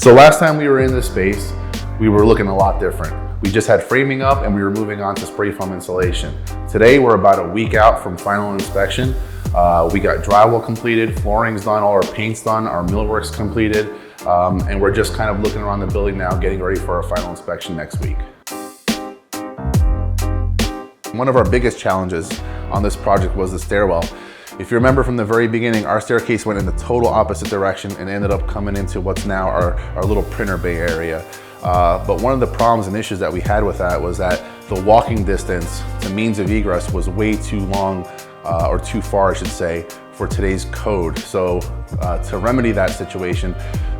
So last time we were in this space, we were looking a lot different. We just had framing up and we were moving on to spray foam insulation. Today, we're about a week out from final inspection. We got drywall completed, flooring's done, all our paint's done, our millwork's completed, and we're just kind of looking around the building now, getting ready for our final inspection next week. One of our biggest challenges on this project was the stairwell. If you remember from the very beginning, our staircase went in the total opposite direction and ended up coming into what's now our little printer bay area. But one of the problems and issues that we had with that was that the walking distance to means of egress was way too long, or too far, I should say, for today's code. So to remedy that situation,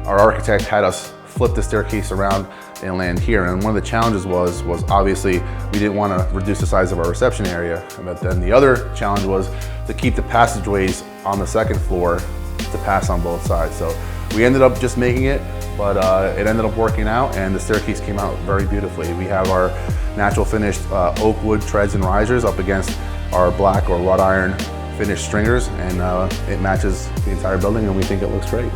our architect had us flip the staircase around and land here. And one of the challenges was obviously we didn't want to reduce the size of our reception area. But then the other challenge was to keep the passageways on the second floor to pass on both sides. So we ended up just making it, but it ended up working out and the staircase came out very beautifully. We have our natural finished oak wood treads and risers up against our black or wrought iron finished stringers, and it matches the entire building and we think it looks great.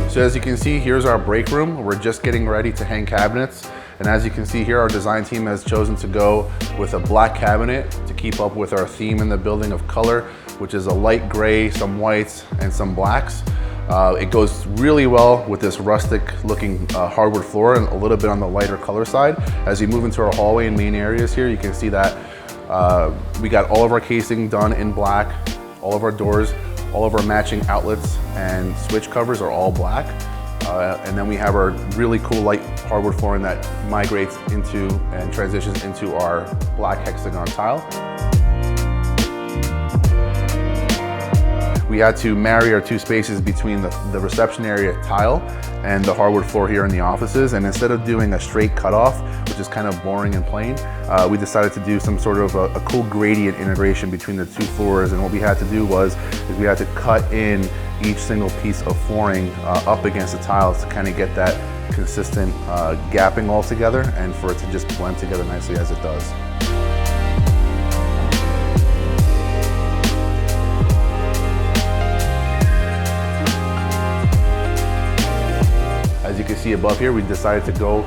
So as you can see, here's our break room. We're just getting ready to hang cabinets. And as you can see here, our design team has chosen to go with a black cabinet to keep up with our theme in the building of color, which is a light gray, some whites, and some blacks. It goes really well with this rustic looking hardwood floor and a little bit on the lighter color side. As you move into our hallway and main areas here, you can see that we got all of our casing done in black, all of our doors, all of our matching outlets and switch covers are all black. And then we have our really cool light hardwood flooring that migrates into and transitions into our black hexagon tile. We had to marry our two spaces between the reception area tile and the hardwood floor here in the offices. And instead of doing a straight cutoff, which is kind of boring and plain, we decided to do some sort of a cool gradient integration between the two floors. And what we had to do is we had to cut in each single piece of flooring up against the tiles to kind of get that consistent gapping all together and for it to just blend together nicely as it does. As you can see above here, we decided to go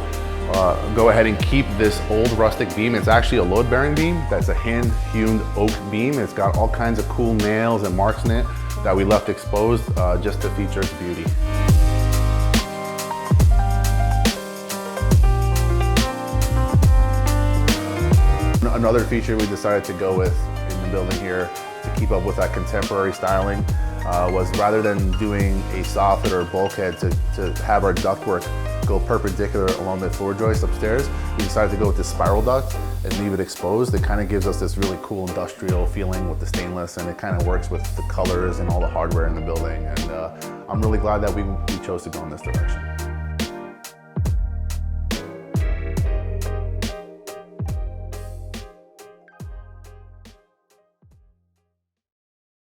ahead and keep this old rustic beam. It's actually a load-bearing beam. That's a hand-hewn oak beam. It's got all kinds of cool nails and marks in it that we left exposed just to feature its beauty. Another feature we decided to go with in the building here to keep up with that contemporary styling was rather than doing a soffit or bulkhead to have our ductwork go perpendicular along the floor joist upstairs, we decided to go with the spiral duct and leave it exposed. It kind of gives us this really cool industrial feeling with the stainless, and it kind of works with the colors and all the hardware in the building. And I'm really glad that we chose to go in this direction.